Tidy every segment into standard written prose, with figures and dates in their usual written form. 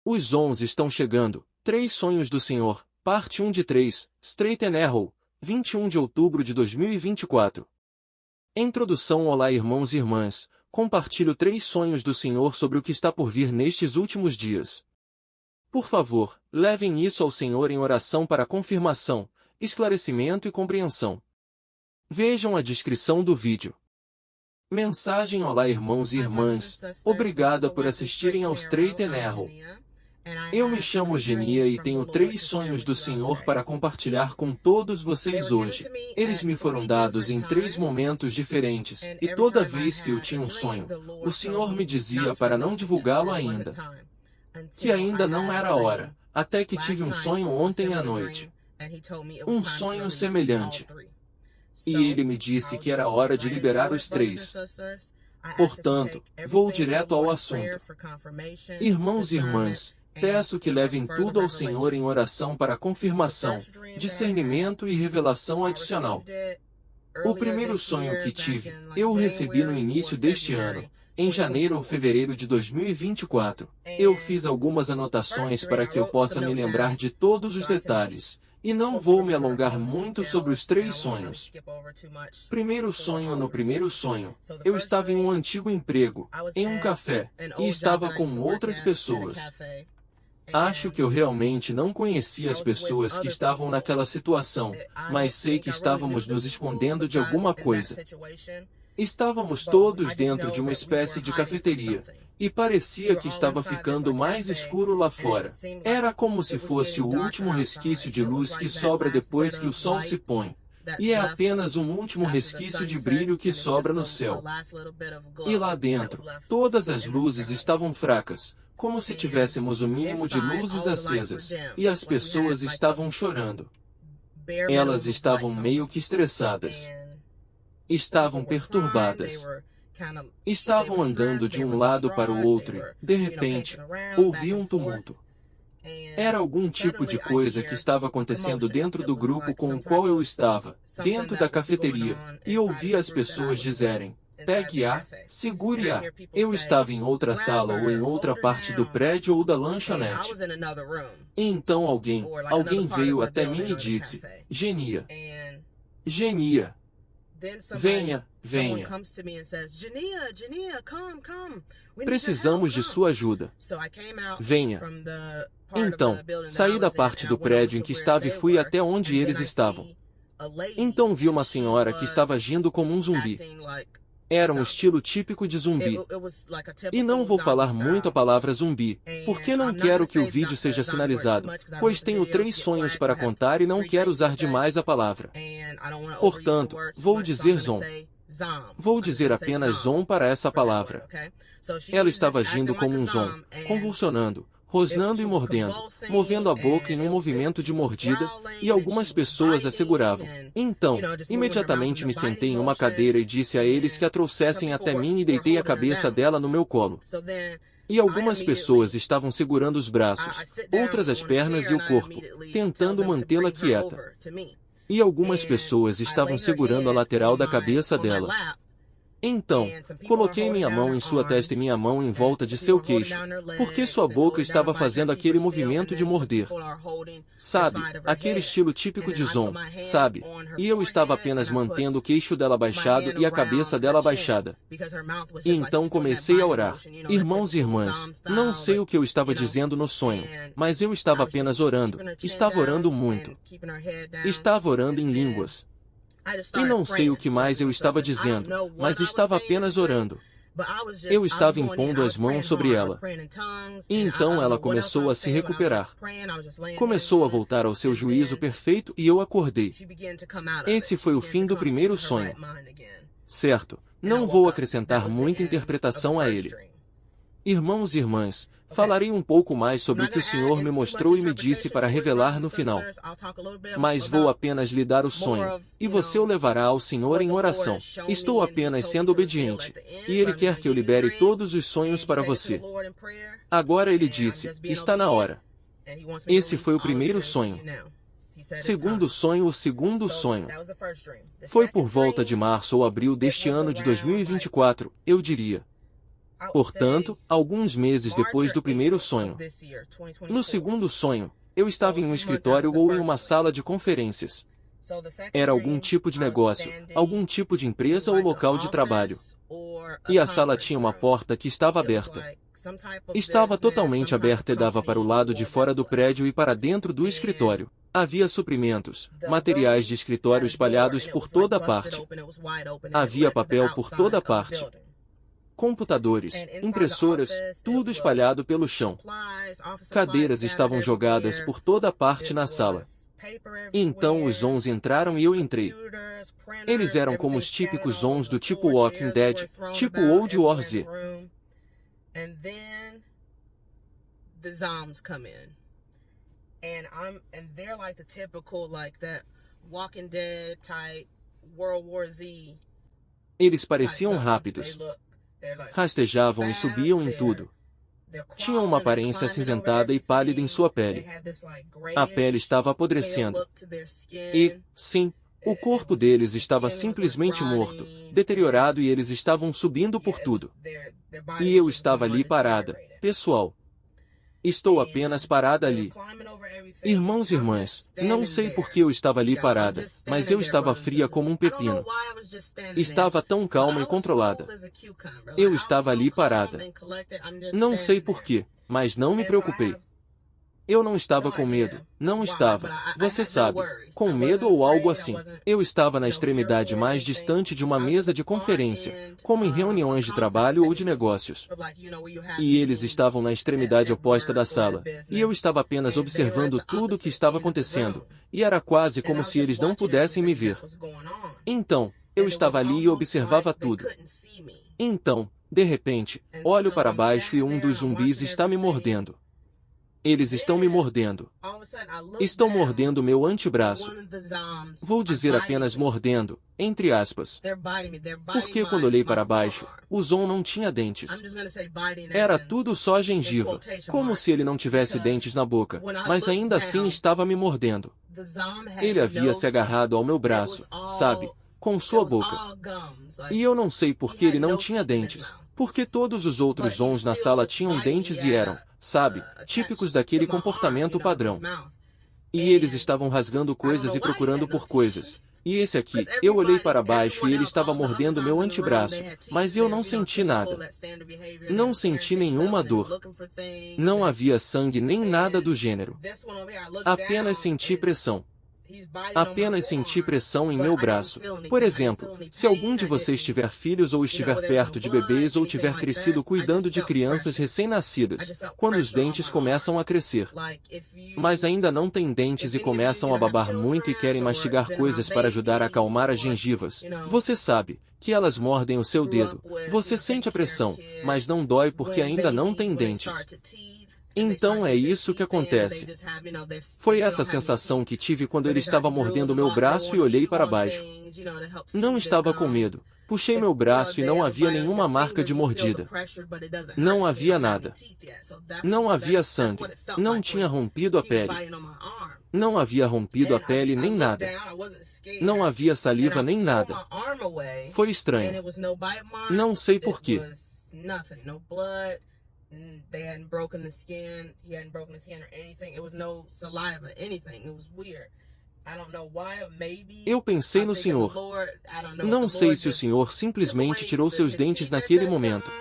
Os 11 estão chegando. 3 Sonhos do Senhor, parte 1 de 3, Straight and Narrow, 21 de outubro de 2024. Introdução. Olá irmãos e irmãs, compartilho 3 sonhos do Senhor sobre o que está por vir nestes últimos dias. Por favor, levem isso ao Senhor em oração para confirmação, esclarecimento e compreensão. Vejam a descrição do vídeo. Mensagem. Olá irmãos e irmãs, obrigada por assistirem ao Straight and Narrow. Eu me chamo Genia e tenho 3 sonhos do Senhor para compartilhar com todos vocês hoje. Eles me foram dados em 3 momentos diferentes, e toda vez que eu tinha um sonho, o Senhor me dizia para não divulgá-lo ainda. Que ainda não era a hora, até que tive um sonho ontem à noite. Um sonho semelhante. E ele me disse que era hora de liberar os 3. Portanto, vou direto ao assunto. Irmãos e irmãs, peço que levem tudo ao Senhor em oração para confirmação, discernimento e revelação adicional. O primeiro sonho que tive, eu o recebi no início deste ano, em janeiro ou fevereiro de 2024. Eu fiz algumas anotações para que eu possa me lembrar de todos os detalhes, e não vou me alongar muito sobre os 3 sonhos. Primeiro sonho. No primeiro sonho, eu estava em um antigo emprego, em um café, e estava com outras pessoas. Acho que eu realmente não conhecia as pessoas que estavam naquela situação, mas sei que estávamos nos escondendo de alguma coisa. Estávamos todos dentro de uma espécie de cafeteria, e parecia que estava ficando mais escuro lá fora. Era como se fosse o último resquício de luz que sobra depois que o sol se põe. E é apenas um último resquício de brilho que sobra no céu. E lá dentro, todas as luzes estavam fracas, como se tivéssemos o mínimo de luzes acesas, e as pessoas estavam chorando. Elas estavam meio que estressadas. Estavam perturbadas. Estavam andando de um lado para o outro e, de repente, ouvi um tumulto. Era algum tipo de coisa que estava acontecendo dentro do grupo com o qual eu estava, dentro da cafeteria, e ouvi as pessoas dizerem: pegue-a, segure-a. Eu estava em outra sala ou em outra parte do prédio ou da lanchonete. E então alguém veio até mim e disse: Genia, Genia, venha, venha. Precisamos de sua ajuda. Venha. Então, saí da parte do prédio em que estava e fui até onde eles estavam. Então vi uma senhora que estava agindo como um zumbi. Era um estilo típico de zumbi. E não vou falar muito a palavra zumbi, porque não quero que o vídeo seja sinalizado, pois tenho 3 sonhos para contar e não quero usar demais a palavra. Portanto, vou dizer zom. Vou dizer apenas zom para essa palavra. Ela estava agindo como um zom, convulsionando, rosnando e mordendo, movendo a boca em um movimento de mordida, e algumas pessoas a seguravam. Então, imediatamente me sentei em uma cadeira e disse a eles que a trouxessem até mim e deitei a cabeça dela no meu colo. E algumas pessoas estavam segurando os braços, outras as pernas e o corpo, tentando mantê-la quieta. E algumas pessoas estavam segurando a lateral da cabeça dela. Então, coloquei minha mão em sua testa e minha mão em volta de seu queixo, porque sua boca estava fazendo aquele movimento de morder. Sabe, aquele estilo típico de zom, sabe? E eu estava apenas mantendo o queixo dela baixado e a cabeça dela baixada. E então comecei a orar. Irmãos e irmãs, não sei o que eu estava dizendo no sonho, mas eu estava apenas orando, estava orando muito. Estava orando em línguas. E não sei o que mais eu estava dizendo, mas estava apenas orando. Eu estava impondo as mãos sobre ela. E então ela começou a se recuperar. Começou a voltar ao seu juízo perfeito e eu acordei. Esse foi o fim do primeiro sonho. Certo, não vou acrescentar muita interpretação a ele. Irmãos e irmãs, falarei um pouco mais sobre o que o Senhor me mostrou e me disse para revelar no final. Mas vou apenas lhe dar o sonho, e você o levará ao Senhor em oração. Estou apenas sendo obediente, e Ele quer que eu libere todos os sonhos para você. Agora ele disse: está na hora. Esse foi o primeiro sonho. Segundo sonho. O segundo sonho foi por volta de março ou abril deste ano de 2024, eu diria. Portanto, alguns meses depois do primeiro sonho. No segundo sonho, eu estava em um escritório ou em uma sala de conferências. Era algum tipo de negócio, algum tipo de empresa ou local de trabalho. E a sala tinha uma porta que estava aberta. Estava totalmente aberta e dava para o lado de fora do prédio e para dentro do escritório. Havia suprimentos, materiais de escritório espalhados por toda parte. Havia papel por toda parte. Computadores, impressoras, tudo espalhado pelo chão. Cadeiras estavam jogadas por toda parte na sala. Então os zombies entraram e eu entrei. Eles eram como os típicos zombies do tipo Walking Dead, tipo World War Z. And then the zombies come in. And they're like the typical, like that Walking Dead type World War Z. Eles pareciam rápidos. Rastejavam e subiam em tudo. Tinham uma aparência acinzentada e pálida em sua pele. A pele estava apodrecendo. E, sim, o corpo deles estava simplesmente morto, deteriorado e eles estavam subindo por tudo. E eu estava ali parada, pessoal. Estou apenas parada ali. Irmãos e irmãs, não sei por que eu estava ali parada, mas eu estava fria como um pepino. Estava tão calma e controlada. Eu estava ali parada. Não sei por quê, mas não me preocupei. Eu não estava com medo, não estava, você sabe, com medo ou algo assim. Eu estava na extremidade mais distante de uma mesa de conferência, como em reuniões de trabalho ou de negócios. E eles estavam na extremidade oposta da sala, e eu estava apenas observando tudo o que estava acontecendo, e era quase como se eles não pudessem me ver. Então, eu estava ali e observava tudo. Então, de repente, olho para baixo e um dos zumbis está me mordendo. Eles estão me mordendo. Estão mordendo meu antebraço. Vou dizer apenas mordendo, entre aspas. Porque quando olhei para baixo, o Zon não tinha dentes. Era tudo só gengiva, como se ele não tivesse dentes na boca, mas ainda assim estava me mordendo. Ele havia se agarrado ao meu braço, sabe, com sua boca. E eu não sei por que ele não tinha dentes. Porque todos os outros Zons na sala tinham dentes e eram, sabe, típicos daquele comportamento padrão. E eles estavam rasgando coisas e procurando por coisas. E esse aqui, eu olhei para baixo e ele estava mordendo meu antebraço, mas eu não senti nada. Não senti nenhuma dor. Não havia sangue nem nada do gênero. Apenas senti pressão. Apenas senti pressão em meu braço. Por exemplo, se algum de vocês tiver filhos ou estiver perto de bebês ou tiver crescido cuidando de crianças recém-nascidas, quando os dentes começam a crescer, mas ainda não têm dentes e começam a babar muito e querem mastigar coisas para ajudar a acalmar as gengivas, você sabe que elas mordem o seu dedo. Você sente a pressão, mas não dói porque ainda não tem dentes. Então é isso que acontece. Foi essa sensação que tive quando ele estava mordendo meu braço e olhei para baixo. Não estava com medo. Puxei meu braço e não havia nenhuma marca de mordida. Não havia nada. Não havia sangue. Não tinha rompido a pele. Não havia rompido a pele nem nada. Não havia saliva nem nada. Foi estranho. Não sei porquê. They hadn't broken the skin. He hadn't broken the skin or anything. It was no saliva, anything. It was weird. I don't know why. Maybe. Eu pensei no Senhor. Não sei se o Senhor simplesmente tirou seus dentes naquele momento,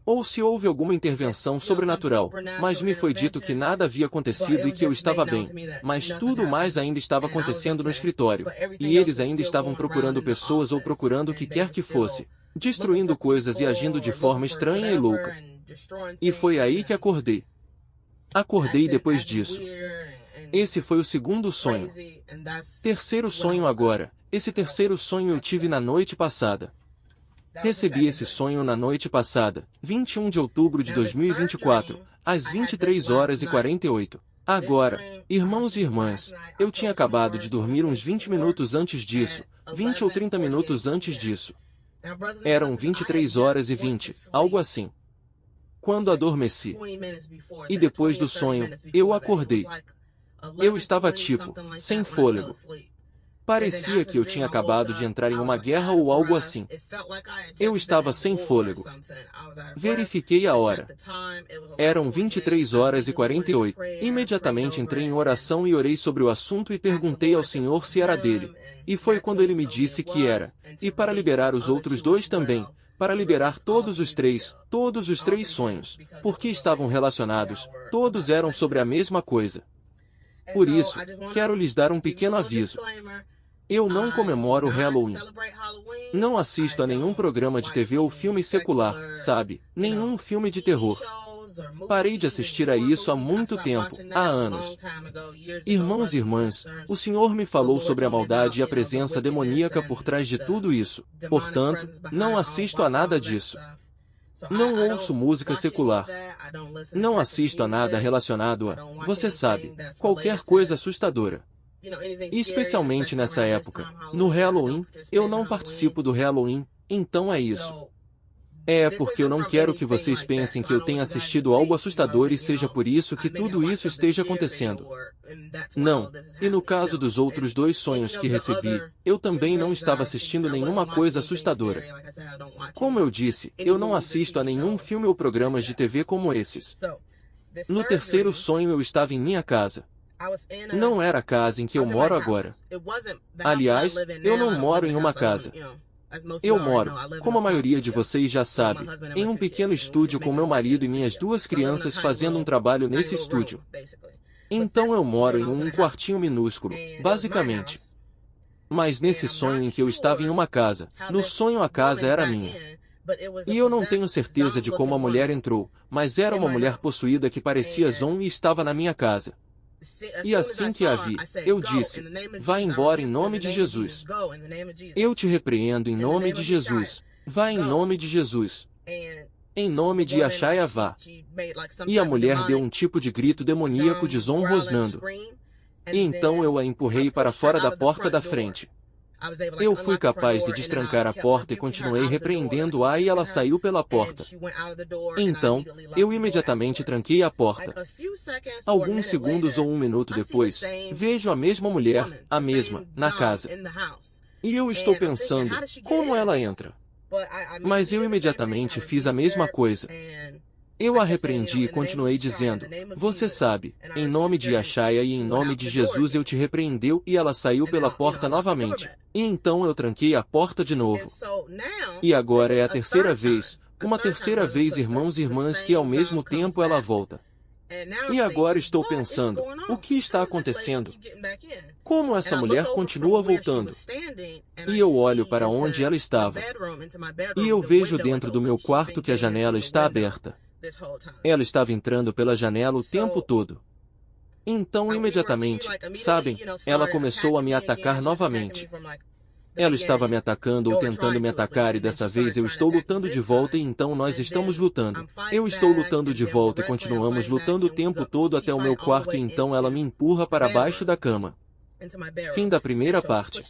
ou se houve alguma intervenção sobrenatural, mas me foi dito que nada havia acontecido e que eu estava bem. Mas tudo mais ainda estava acontecendo no escritório, e eles ainda estavam procurando pessoas ou procurando o que quer que fosse, destruindo coisas e agindo de forma estranha e louca. E foi aí que acordei. Acordei depois disso. Esse foi o segundo sonho. Terceiro sonho agora. Esse terceiro sonho eu tive na noite passada. Recebi esse sonho na noite passada, 21 de outubro de 2024, às 23 horas e 48. Agora, irmãos e irmãs, eu tinha acabado de dormir uns 20 minutos antes disso, 20 ou 30 minutos antes disso. Eram 23 horas e 20, algo assim. Quando adormeci. E depois do sonho, eu acordei. Eu estava tipo, sem fôlego. Parecia que eu tinha acabado de entrar em uma guerra ou algo assim. Eu estava sem fôlego. Verifiquei a hora. Eram 23h48. Imediatamente entrei em oração e orei sobre o assunto e perguntei ao Senhor se era dele. E foi quando ele me disse que era. E para liberar os outros dois também. Para liberar todos os três sonhos. Porque estavam relacionados, todos eram sobre a mesma coisa. Por isso, quero lhes dar um pequeno aviso. Eu não comemoro Halloween. Não assisto a nenhum programa de TV ou filme secular, sabe? Nenhum filme de terror. Parei de assistir a isso há muito tempo, há anos. Irmãos e irmãs, o Senhor me falou sobre a maldade e a presença demoníaca por trás de tudo isso. Portanto, não assisto a nada disso. Não ouço música secular. Não assisto a nada relacionado a, você sabe, qualquer coisa assustadora. Especialmente nessa época. No Halloween, eu não participo do Halloween, então é isso. É porque eu não quero que vocês pensem que eu tenha assistido algo assustador e seja por isso que tudo isso esteja acontecendo. Não. E no caso dos outros dois sonhos que recebi, eu também não estava assistindo nenhuma coisa assustadora. Como eu disse, eu não assisto a nenhum filme ou programas de TV como esses. No terceiro sonho eu estava em minha casa. Não era a casa em que eu moro agora. Aliás, eu não moro em uma casa. Eu moro, como a maioria de vocês já sabe, em um pequeno estúdio com meu marido e minhas duas crianças fazendo um trabalho nesse estúdio. Então eu moro em um quartinho minúsculo, basicamente. Mas nesse sonho em que eu estava em uma casa, no sonho a casa era minha. E eu não tenho certeza de como a mulher entrou, mas era uma mulher possuída que parecia zombie e estava na minha casa. E assim que a vi, eu disse, vá embora em nome de Jesus. Eu te repreendo em nome de Jesus. Vá em nome de Jesus. Em nome de Yashaya vá. E a mulher deu um tipo de grito demoníaco de Zon rosnando. E então eu a empurrei para fora da porta da frente. Eu fui capaz de destrancar a porta e continuei repreendendo-a e ela saiu pela porta. Então, eu imediatamente tranquei a porta. Alguns segundos ou um minuto depois, vejo a mesma mulher, a mesma, na casa. E eu estou pensando, como ela entra? Mas eu imediatamente fiz a mesma coisa. Eu a repreendi e continuei dizendo, você sabe, em nome de Yashaya e em nome de Jesus eu te repreendeu e ela saiu pela porta novamente. E então eu tranquei a porta de novo. E agora é a terceira vez, uma terceira vez irmãos e irmãs que ao mesmo tempo ela volta. E agora estou pensando, o que está acontecendo? Como essa mulher continua voltando? E eu olho para onde ela estava. E eu vejo dentro do meu quarto que a janela está aberta. Ela estava entrando pela janela o tempo todo. Então, imediatamente, sabem, ela começou a me atacar novamente. Ela estava me atacando ou tentando me atacar e dessa vez eu estou lutando de volta e então nós estamos lutando. Eu estou lutando de volta e continuamos lutando o tempo todo até o meu quarto e então ela me empurra para baixo da cama. Fim da primeira parte.